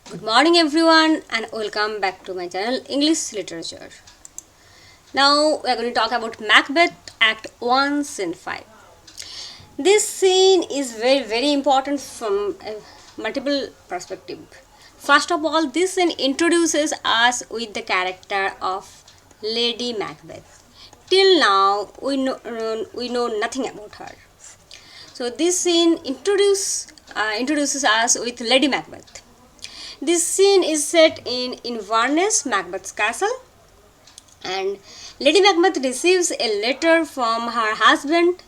Good morning everyone and welcome back to my channel English Literature. Now we are going to talk about Macbeth Act-1 Scene-5. This scene is very important from multiple perspective. First of all, this scene introduces us with the character of Lady Macbeth. Till now we know nothing about her. So this scene introduces us with Lady Macbeth. This scene is set in Inverness, Macbeth's castle, and Lady Macbeth receives a letter from her husband,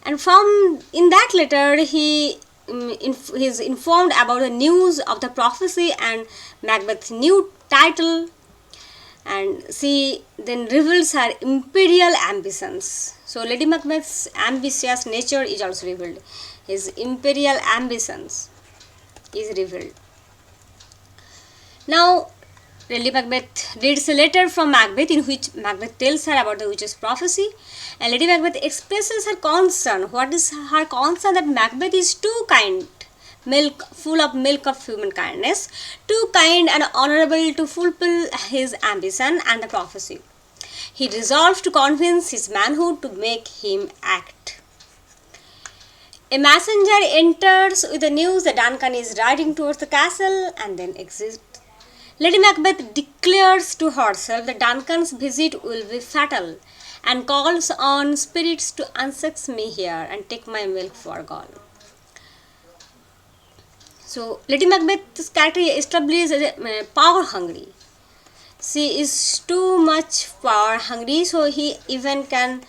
and from in that letter he is informed about the news of the prophecy and Macbeth's new title, and she then reveals her imperial ambitions. So Lady Macbeth's ambitious nature is also revealed. His imperial ambitions is revealed. Now, Lady Macbeth reads a letter from Macbeth in which Macbeth tells her about the witch's prophecy, and Lady Macbeth expresses her concern. What is her concern? That Macbeth is too kind, full of milk of human kindness, too kind and honorable to fulfill his ambition and the prophecy. He resolves to convince his manhood to make him act. A messenger enters with the news that Duncan is riding towards the castle and then exits. Lady Macbeth declares to herself that Duncan's visit will be fatal and calls on spirits to unsex me here and take my milk for gall. So, Lady Macbeth's character established as power hungry. She is too much power hungry, so he even can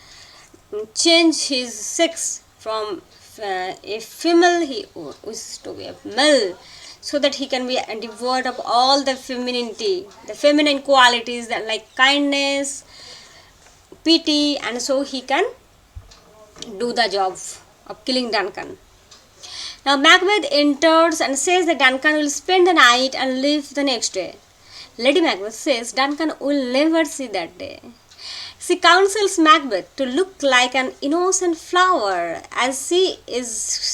change his sex from a female, he wishes to be a male, so that he can be devoid of all the femininity, the feminine qualities that like kindness, pity, and so he can do the job of killing Duncan. Now Macbeth enters and says that Duncan will spend the night and leave the next day. Lady Macbeth says Duncan will never see that day. She counsels Macbeth to look like an innocent flower as she is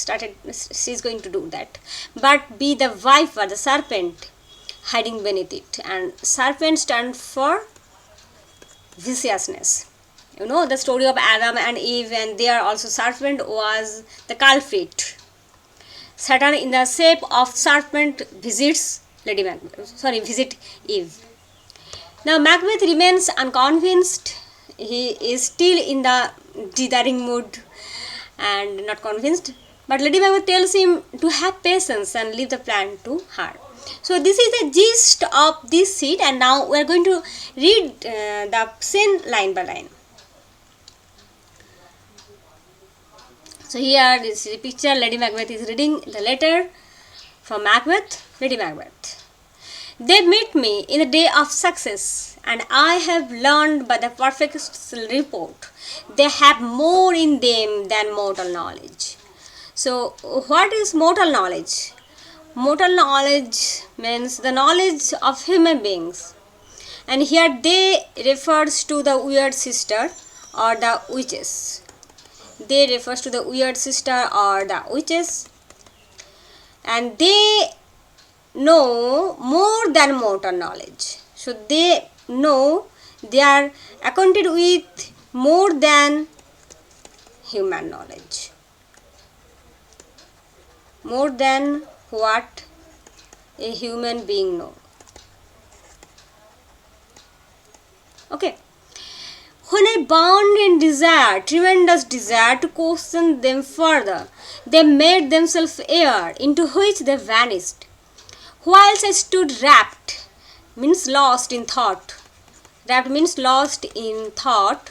going to do that, but be the viper, the serpent hiding beneath it, and serpent stand for viciousness. You know the story of Adam and Eve, and there also serpent was the culprit. Satan in the shape of serpent visits Eve. Now Macbeth remains unconvinced. He is still in the dithering mood and not convinced. But Lady Macbeth tells him to have patience and leave the plan to her. So this is the gist of this scene, and now we are going to read the scene line by line. So here this is a picture. Lady Macbeth is reading the letter from Macbeth. Lady Macbeth. They meet me in the day of success, and I have learned by the perfect report. They have more in them than mortal knowledge. So, what is mortal knowledge? Mortal knowledge means the knowledge of human beings. And here they refers to the weird sister or the witches. They refers to the weird sister or the witches. And they know more than mortal knowledge. So they know, they are acquainted with more than human knowledge. More than what a human being knows. Okay. When I burned in desire, tremendous desire to question them further, they made themselves air, into which they vanished. Whilst I stood rapt, means lost in thought. Rapt means lost in thought.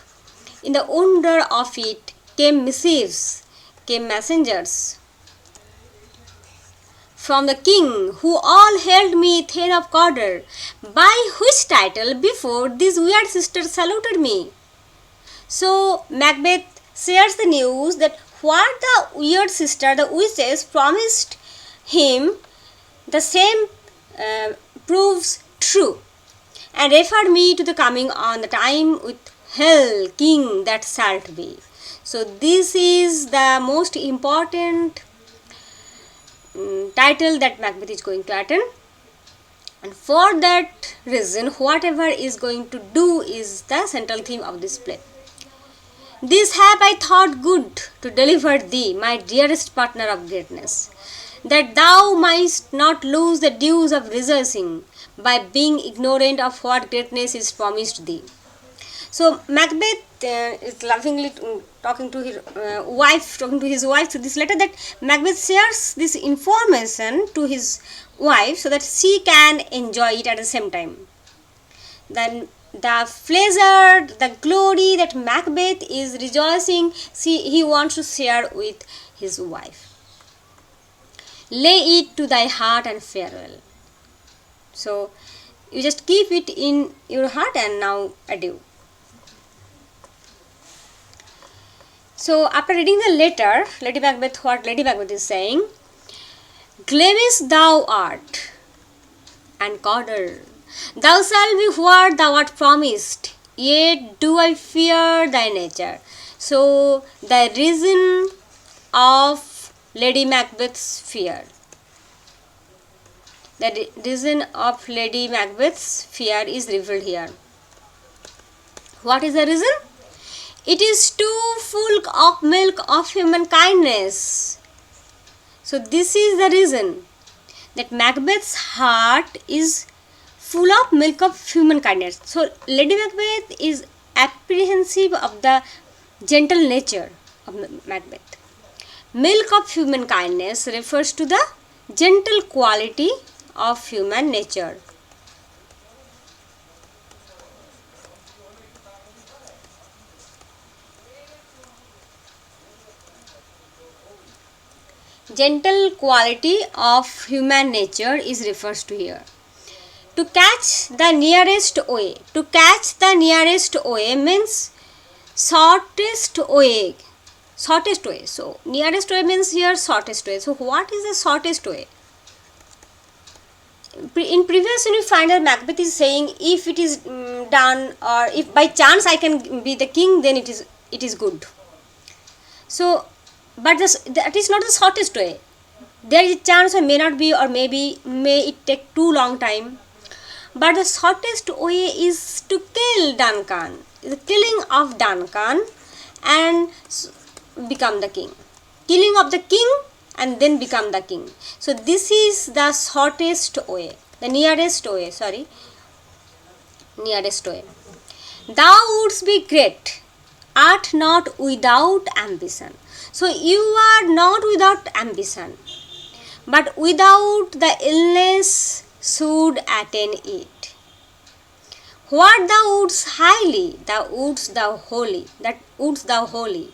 In the wonder of it came missives, came messengers from the king, who all hailed me Thane of Cawdor, by which title before these weird sisters saluted me. So Macbeth shares the news that what the weird sister, the witches, promised him, the same proves true, and referred me to the coming on the time with hell king that shalt be. So this is the most important title that Macbeth is going to attend. And for that reason, whatever is going to do is the central theme of this play. This have I thought good to deliver thee, my dearest partner of greatness, that thou mightst not lose the dues of rejoicing by being ignorant of what greatness is promised thee. So Macbeth is lovingly talking to his wife through this letter, that Macbeth shares this information to his wife so that she can enjoy it at the same time. Then the pleasure, the glory that Macbeth is rejoicing, he wants to share with his wife. Lay it to thy heart and farewell. So you just keep it in your heart and now adieu. So after reading the letter, what Lady Macbeth is saying, Glamis thou art, and Cawdor, thou shalt be what thou art promised, yet do I fear thy nature. So the reason of Lady Macbeth's fear. The reason of Lady Macbeth's fear is revealed here. What is the reason? It is too full of milk of human kindness. So this is the reason that Macbeth's heart is full of milk of human kindness. So Lady Macbeth is apprehensive of the gentle nature of Macbeth. Milk of human kindness refers to the gentle quality of human nature. Gentle quality of human nature is refers to here. To catch the nearest way. To catch the nearest way means shortest way. Shortest way. So nearest way means here shortest way. So what is the shortest way? In previous scene we find that Macbeth is saying, if it is done, or if by chance I can be the king, then it is good. So but that is not the shortest way. There is a chance or may not be, or may it take too long time. But the shortest way is to kill Duncan. The killing of Duncan and become the king. Killing of the king and then become the king. So this is the shortest way. The nearest way, nearest way. Thou wouldst be great, art not without ambition. So you are not without ambition, but without the illness should attain it. What thou wouldst highly, thou wouldst thou holy, that wouldst thou holy,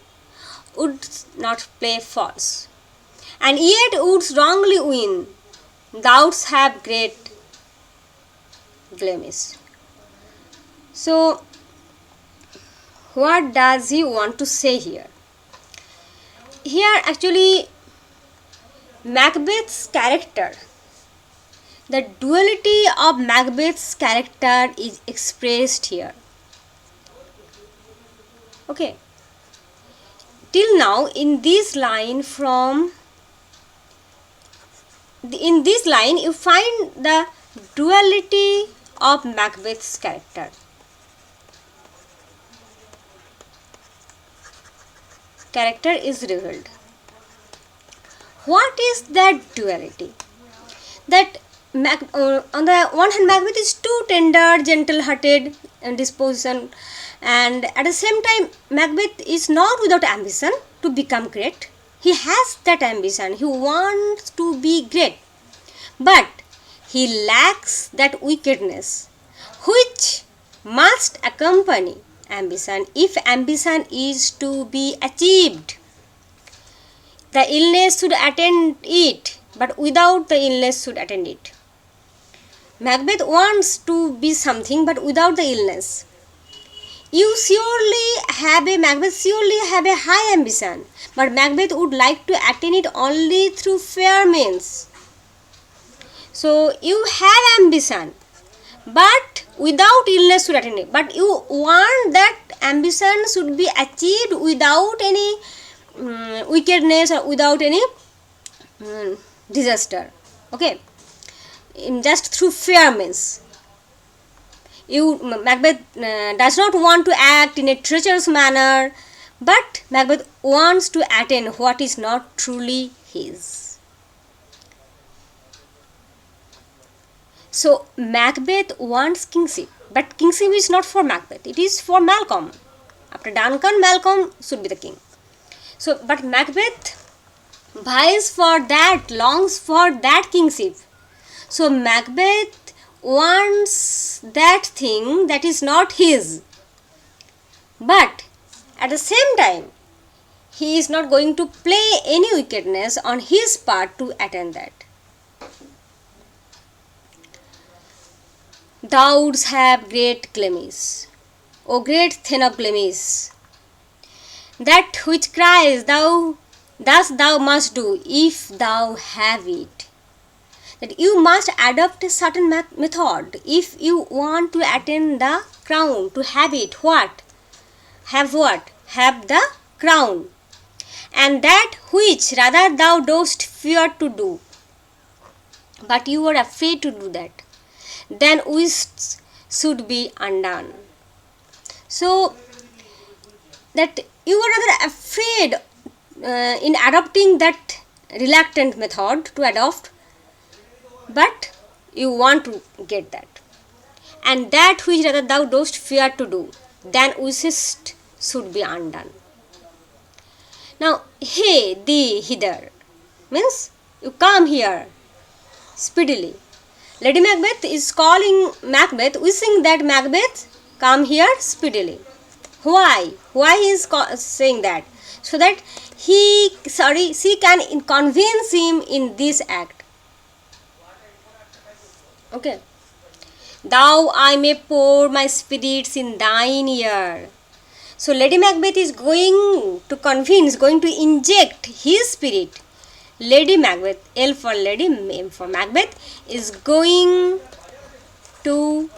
wouldst not play false, and yet wouldst wrongly win, thou'dst have great blemish. So what does he want to say here? Here actually Macbeth's character, the duality of Macbeth's character is expressed here. Okay. Till now in this line you find the duality of Macbeth's character. Character is revealed. What is that duality? That on the one hand Macbeth is too tender, gentle-hearted and disposition, and at the same time Macbeth is not without ambition to become great. He has that ambition. He wants to be great, but he lacks that wickedness which must accompany ambition if ambition is to be achieved. The illness should attend it, but without the illness should attend it. Macbeth wants to be something, but without the illness. Macbeth surely have a high ambition, but Macbeth would like to attain it only through fair means. So you have ambition, but without illness should attain it. But you want that ambition should be achieved without any wickedness or without any disaster. Okay. just through fair means. Macbeth does not want to act in a treacherous manner, but Macbeth wants to attain what is not truly his. So Macbeth wants kingship, but kingship is not for Macbeth, it is for Malcolm. After Duncan, Malcolm should be the king. So, but Macbeth vies for that, longs for that kingship. So Macbeth wants that thing that is not his. But at the same time, he is not going to play any wickedness on his part to attain that. Thou wouldst have great Glamis, O great Thane of Glamis, that which cries thou must do if thou have it. That you must adopt a certain method if you want to attain the crown, to have it. What? Have what? Have the crown. And that which rather thou dost fear to do, but you are afraid to do that, then wishes should be undone. So that you are rather afraid in adopting that reluctant method to adopt, but you want to get that. And that which rather thou dost fear to do, then wishes should be undone. Now, hey thee hither means you come here speedily. Lady Macbeth is calling Macbeth, wishing that Macbeth come here speedily. Why? Why he is saying that? So that she can convince him in this act. Okay. Thou I may pour my spirits in thine ear. So Lady Macbeth is going to convince, going to inject his spirit. Lady Macbeth, L for Lady, M for Macbeth, is going to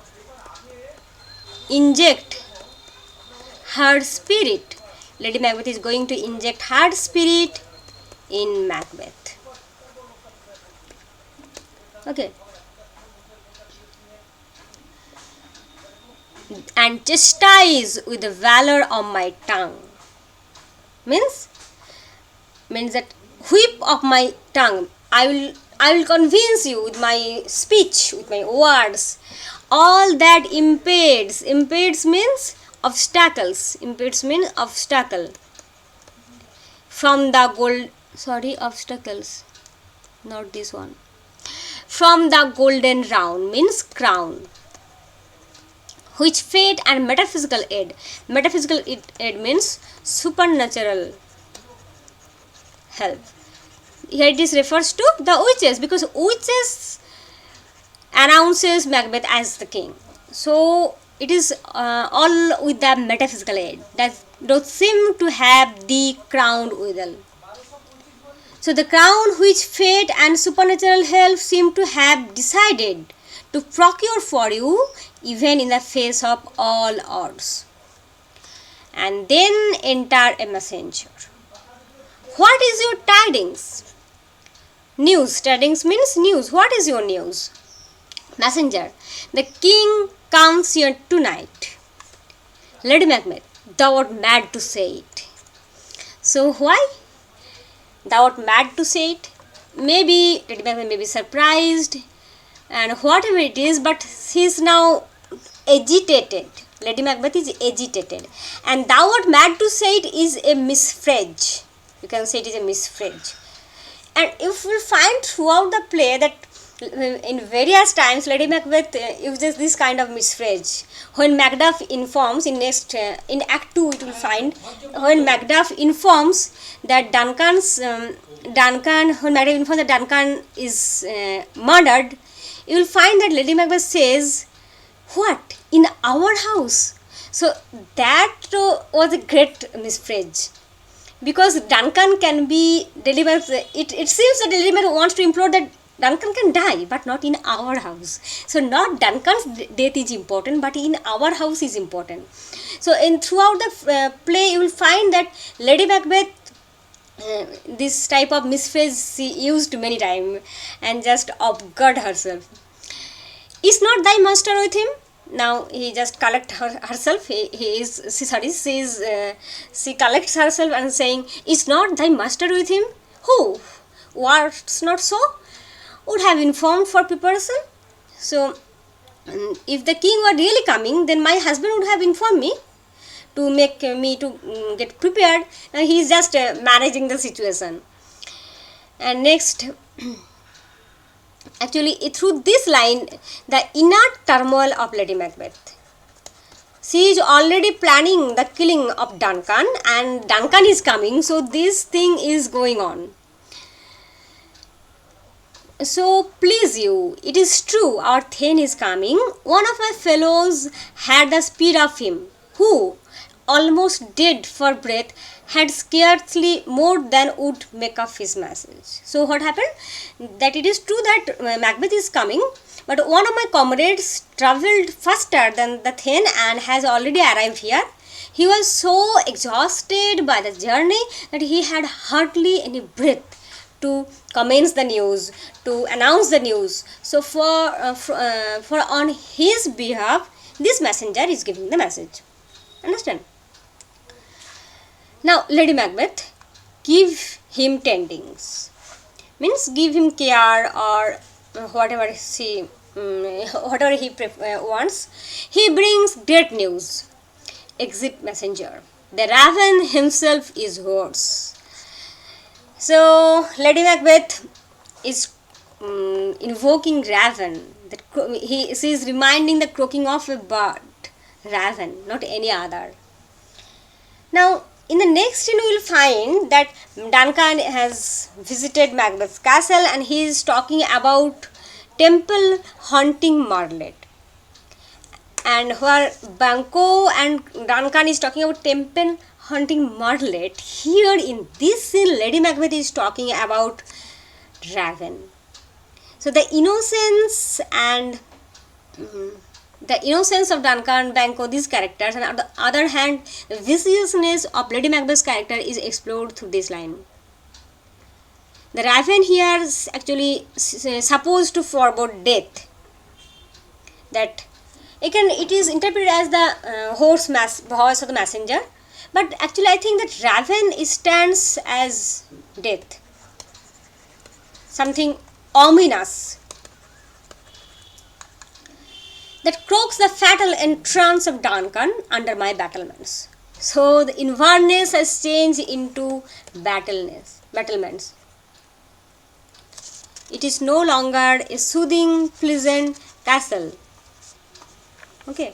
inject her spirit. Lady Macbeth is going to inject her spirit in Macbeth. Okay. And chastise with the valor of my tongue. Means that whip of my tongue. I will convince you with my speech, with my words. All that impedes means obstacles. Impedes means obstacle. From the obstacles. Not this one. From the golden round means crown. Which fate and metaphysical aid. Metaphysical aid means supernatural help. Here it is refers to the witches, because witches announces Macbeth as the king. So it is all with the metaphysical aid that does seem to have the crowned withal. So the crown which fate and supernatural help seem to have decided to procure for you, even in the face of all odds. And then enter a messenger. What is your tidings? News. Tidings means news. What is your news? Messenger. The king comes here tonight. Lady Macbeth, thou art mad to say it. So why? Thou art mad to say it. Maybe Lady Macbeth may be surprised and whatever it is, but she is now agitated. Lady Macbeth is agitated. And thou art mad to say it is a misphrase. You can say it is a misphrase. And if we find throughout the play that in various times Lady Macbeth uses this kind of misphrase. When Macduff informs in Act 2, it will find when Macduff informs that Duncan is murdered, you will find that Lady Macbeth says, "What? In our house?" So that was a great misphrase, because Duncan can be delivered. It seems that Lady Macbeth wants to implore that Duncan can die, but not in our house. So not Duncan's death is important, but in our house is important. So throughout the play, you will find that Lady Macbeth, this type of misphrase she used many times and just obscured herself. Is not thy master with him? Now he just collect herself. She collects herself and saying, is not thy master with him? Who? Was not so? Would have informed for preparation. So if the king were really coming, then my husband would have informed me to make me to get prepared. Now he is just managing the situation. And next, actually through this line, the inner turmoil of Lady Macbeth. She is already planning the killing of Duncan, and Duncan is coming, so this thing is going on. So please you, it is true, our Thane is coming. One of my fellows had the speed of him, who, almost dead for breath, had scarcely more than would make up his message. So what happened? That it is true that Macbeth is coming, but one of my comrades travelled faster than the Thane and has already arrived here. He was so exhausted by the journey that he had hardly any breath to commence the news, to announce the news. So for on his behalf, this messenger is giving the message. Understand? Now Lady Macbeth, give him tendings, means give him care or whatever he wants. He brings great news. Exit messenger. The raven himself is hoarse. So Lady Macbeth is invoking raven. She is reminding the croaking of a bird, raven, not any other. Now in the next scene we will find that Duncan has visited Macbeth's castle and he is talking about temple haunting Marlet. And where Banquo and Duncan is talking about temple haunting Marlet, here in this scene Lady Macbeth is talking about raven. So the innocence of Duncan, Banquo, these characters, and on the other hand the viciousness of Lady Macbeth's character is explored through this line. The raven here is actually supposed to forebode death. That it is interpreted as the voice of the messenger, but actually I think that raven stands as death, something ominous that croaks the fatal entrance of Duncan under my battlements. So the Inverness has changed into battlements. It is no longer a soothing, pleasant castle. Okay.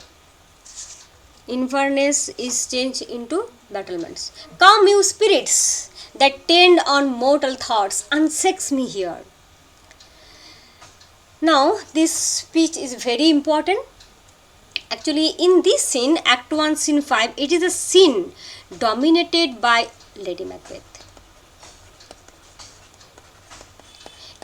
Inverness is changed into battlements. Come, you spirits that tend on mortal thoughts, unsex me here. Now, this speech is very important. Actually, in this scene, Act 1, Scene 5, it is a scene dominated by Lady Macbeth.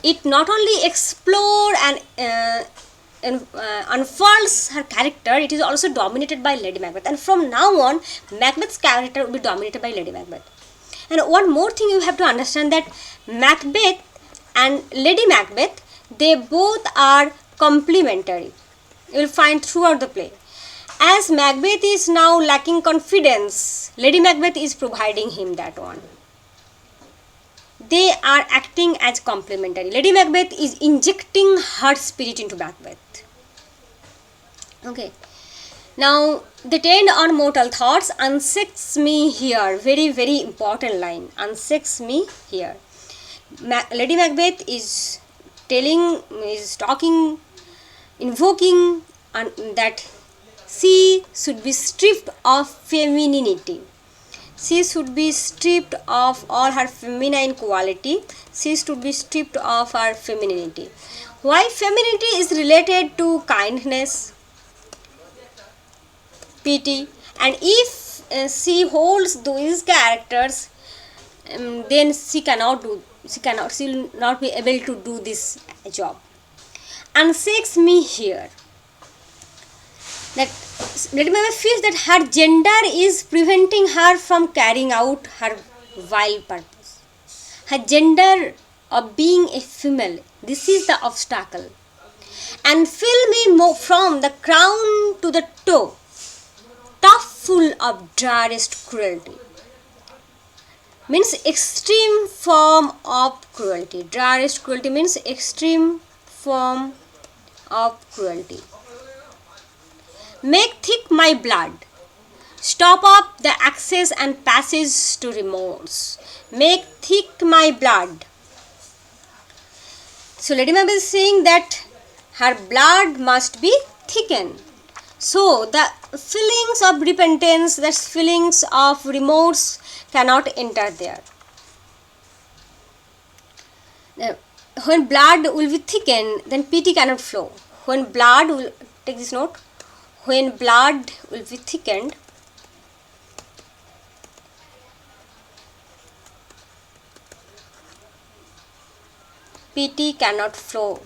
It not only explores and unfurls her character, it is also dominated by Lady Macbeth. And from now on, Macbeth's character will be dominated by Lady Macbeth. And one more thing you have to understand, that Macbeth and Lady Macbeth, they both are complementary. You will find throughout the play. As Macbeth is now lacking confidence, Lady Macbeth is providing him that one. They are acting as complementary. Lady Macbeth is injecting her spirit into Macbeth. Okay. Now, they tend on mortal thoughts, unsex me here. Very, very important line. Unsex me here. Lady Macbeth is invoking that she should be stripped of femininity. She should be stripped of all her feminine quality. She should be stripped of her femininity. Why? Femininity is related to kindness, pity, and if she holds these characters, then she will not be able to do this job. Unsex me here. That Lady Macbeth feels that her gender is preventing her from carrying out her vile purpose. Her gender of being a female, this is the obstacle. and fill me from the crown to the toe, top full of direst cruelty. Means extreme form of cruelty. Direst cruelty means extreme form of cruelty. Make thick my blood. Stop up the access and passage to remorse. Make thick my blood. So Lady Macbeth is saying that her blood must be thickened. So the feelings of repentance, the feelings of remorse cannot enter there. When blood will be thickened, then pity cannot flow. When blood will, take this note, when blood will be thickened, pity cannot flow.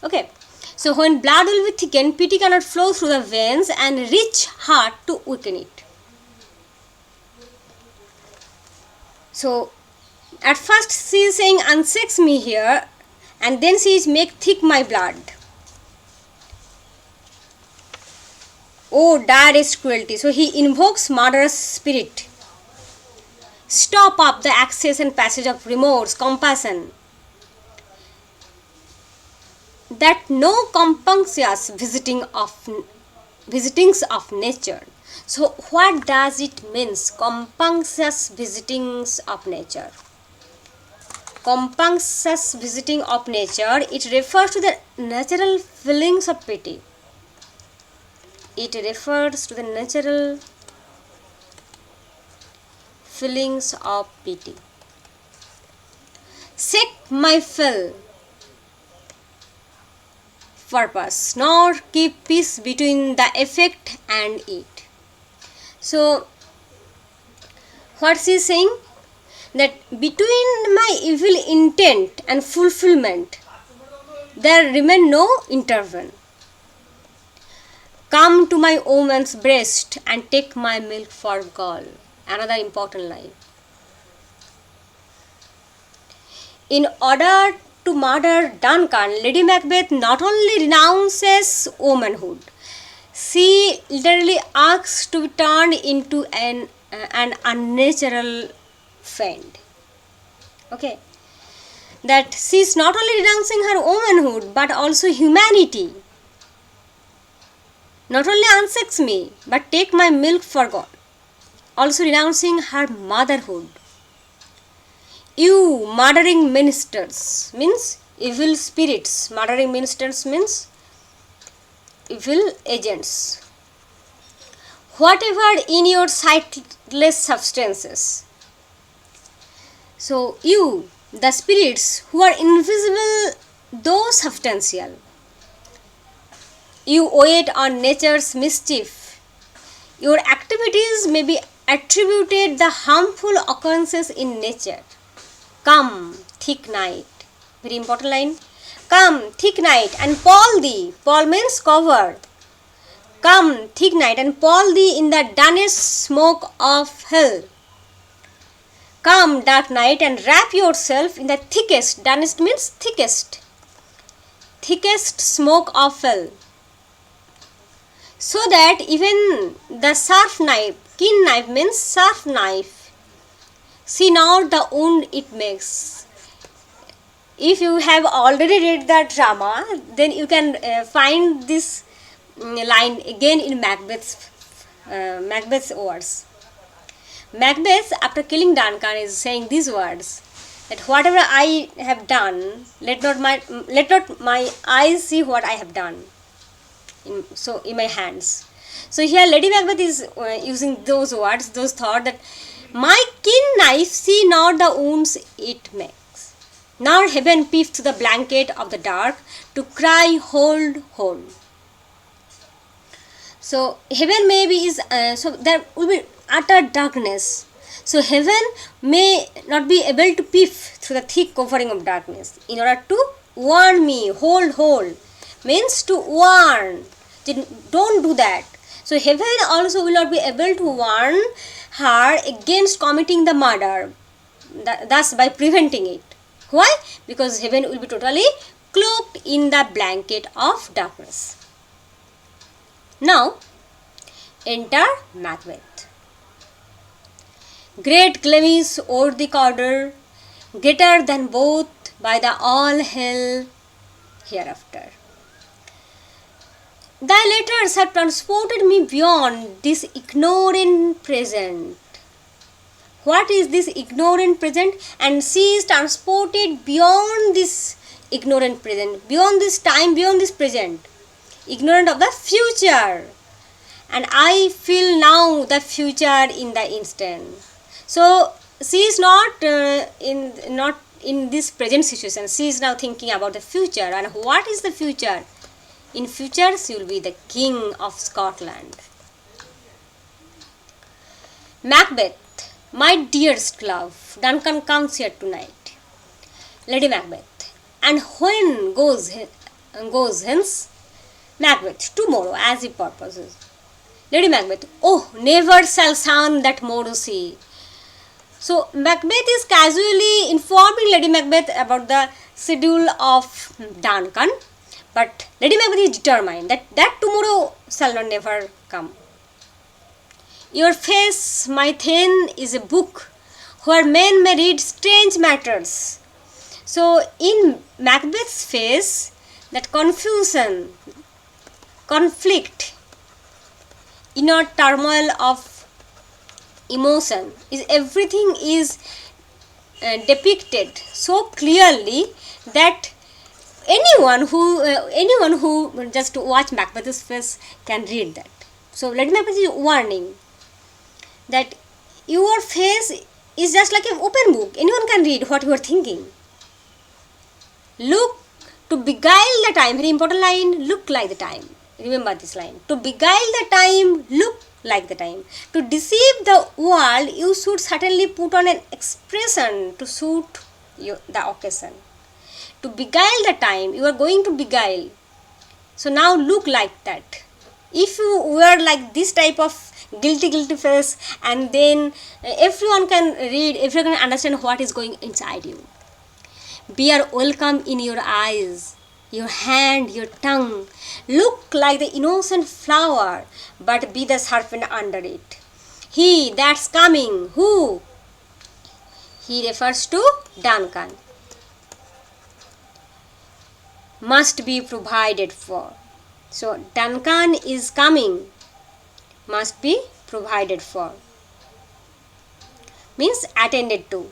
Okay, so when blood will be thickened, pity cannot flow through the veins and reach heart to weaken it. So at first she is saying unsex me here, and then she is make thick my blood. Oh, direst cruelty. So he invokes murderous spirit. Stop up the access and passage of remorse, compassion. That no compunctious visitings of nature. So what does it mean, compunctious visitings of nature? Compunctious visiting of nature, it refers to the natural feelings of pity. It refers to the natural feelings of pity. Shake my fill purpose, nor keep peace between the effect and it. So what she is saying, that between my evil intent and fulfillment there remain no interval. Come to my woman's breast and take my milk for gall. Another important line. In order to murder Duncan, Lady Macbeth not only renounces womanhood, she literally asks to be turned into an unnatural fiend. Okay, that she is not only renouncing her womanhood but also humanity. Not only unsex me but take my milk for God. Also renouncing her motherhood. You murdering ministers means evil spirits. Murdering ministers means evil agents. Whatever in your sightless substances. So you, the spirits who are invisible though substantial, you wait on nature's mischief. Your activities may be attributed the harmful occurrences in nature. Come, thick night. Very important line. Come, thick night, and pall thee. Pall means cover. Come, thick night, and pall thee in the dunnest smoke of hell. Come, dark night, and wrap yourself in the thickest, dunnest means thickest smoke of hell. So that even the sharp knife, keen knife means sharp knife, see not the wound it makes. If you have already read the drama, then you can find this line again in Macbeth's words. Macbeth, after killing Duncan, is saying these words, that whatever I have done, let not my eyes see what I have done. In my hands. So here Lady Macbeth is using those words, those thoughts, that my keen knife see not the wounds it makes, nor heaven peeps through the blanket of the dark to cry hold, hold. So heaven maybe is so there will be utter darkness. So heaven may not be able to peep through the thick covering of darkness in order to warn me, hold, means to warn. Don't do that. So heaven also will not be able to warn her against committing the murder, thus by preventing it. Why? Because heaven will be totally cloaked in the blanket of darkness. Now, enter Macbeth. Great Glemis o'er the corridor, greater than both by the all hell hereafter. Thy letters have transported me beyond this ignorant present. What is this ignorant present? And she is transported beyond this ignorant present, beyond this time, beyond this present, ignorant of the future. And I feel now the future in the instant. So she is not in this present situation. She is now thinking about the future. And what is the future? In future, she will be the King of Scotland. Macbeth, my dearest love, Duncan comes here tonight. Lady Macbeth, and when goes hence? Macbeth, tomorrow, as he purposes. Lady Macbeth, oh, never shall sun that morrow see. So Macbeth is casually informing Lady Macbeth about the schedule of Duncan. But Lady Macbeth is determined that tomorrow shall not never come. Your face, my thin, is a book where men may read strange matters. So in Macbeth's face, that confusion, conflict, inner turmoil of emotion, everything is depicted so clearly that anyone who just watch Macbeth's face can read that. So Lady Macbeth is warning that your face is just like an open book. Anyone can read what you are thinking. Look to beguile the time. Very important line. Look like the time. Remember this line. To beguile the time, look like the time. To deceive the world, you should certainly put on an expression to suit the occasion. To beguile the time, you are going to beguile. So now look like that. If you wear like this type of guilty face, and then everyone can read, everyone can understand what is going inside you. Bear welcome in your eyes, your hand, your tongue. Look like the innocent flower, but be the serpent under it. He that's coming, who? He refers to Duncan. Must be provided for. So Duncan is coming, must be provided for, means attended to.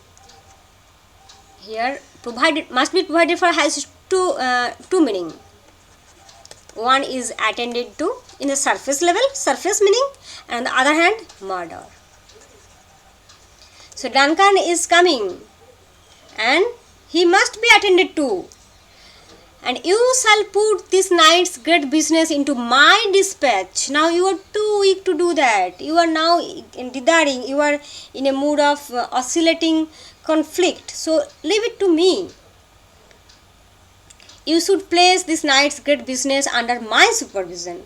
Here provided, must be provided for has two meaning. One is attended to in the surface level, surface meaning, and on the other hand murder. So Duncan is coming and he must be attended to. And you shall put this night's great business into my dispatch. Now you are too weak to do that. You are now dithering. You are in a mood of oscillating conflict. So leave it to me. You should place this night's great business under my supervision.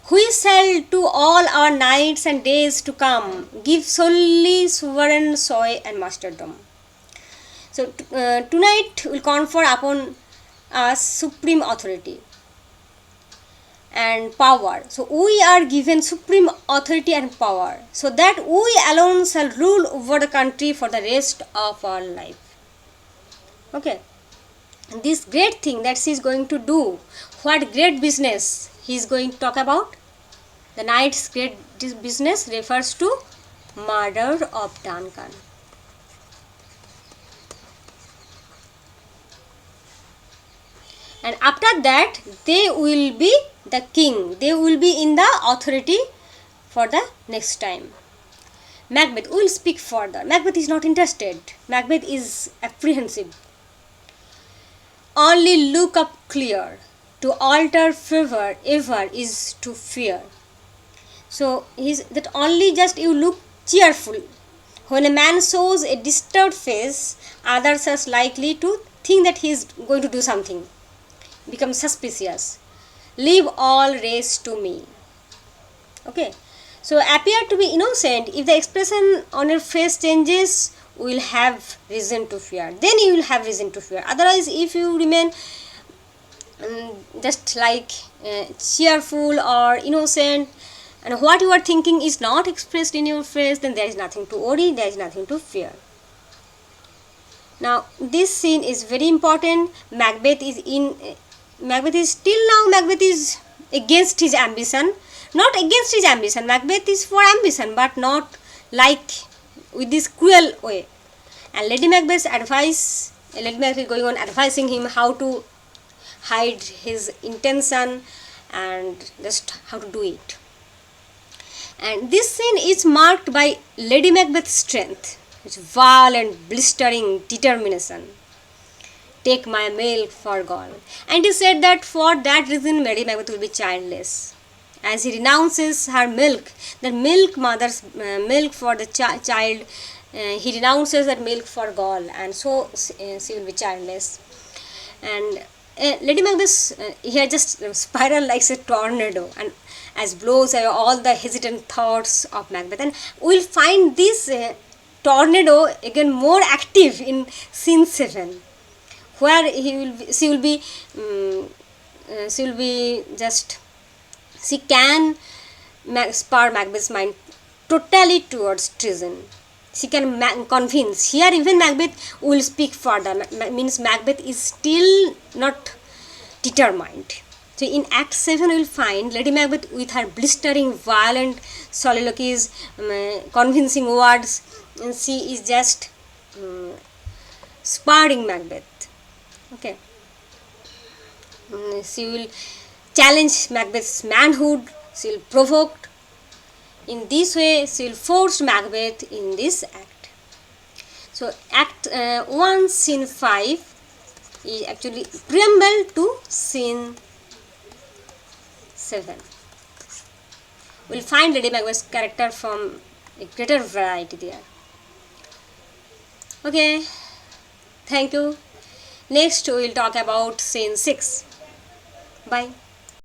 We shall to all our nights and days to come give solely sovereign sway and masterdom. So tonight will confer upon us supreme authority and power. So we are given supreme authority and power, so that we alone shall rule over the country for the rest of our life. Okay. And this great thing that she is going to do, what great business he is going to talk about? The night's great business refers to murder of Duncan. And after that, they will be the king. They will be in the authority for the next time. Macbeth will speak further. Macbeth is not interested. Macbeth is apprehensive. Only look up clear. To alter favor ever is to fear. So that only just you look cheerful. When a man shows a disturbed face, others are likely to think that he is going to do something. becomes suspicious. Leave all rest to me. Okay, so appear to be innocent. If the expression on your face changes, we will have reason to fear. Then you will have reason to fear. Otherwise, if you remain just like cheerful or innocent, and what you are thinking is not expressed in your face, then there is nothing to worry, there is nothing to fear. Now this scene is very important. Macbeth is still now, Macbeth is against his ambition. Not against his ambition, Macbeth is for ambition, but not like with this cruel way. And Lady Macbeth is going on advising him how to hide his intention and just how to do it. And this scene is marked by Lady Macbeth's strength, its violent, blistering determination. Take my milk for gall. And he said that for that reason Lady Macbeth will be childless. As he renounces her milk, the milk mother's milk for the child, he renounces that milk for gall, and so she will be childless. And Lady Macbeth here just spiral like a tornado, and as blows away all the hesitant thoughts of Macbeth. And we will find this tornado again more active in scene 7, where she will be just, she can spur Macbeth's mind totally towards treason. She can convince. Here even Macbeth will speak further. Means Macbeth is still not determined. So in Act 7 we will find Lady Macbeth with her blistering, violent soliloquies, convincing words, and she is just spurring Macbeth. Okay. She will challenge Macbeth's manhood. She will provoke. In this way, she will force Macbeth in this act. So Act 1, Scene 5 is actually preamble to Scene 7. We will find Lady Macbeth's character from a greater variety there. Okay, thank you. Next we will talk about Scene 6. Bye.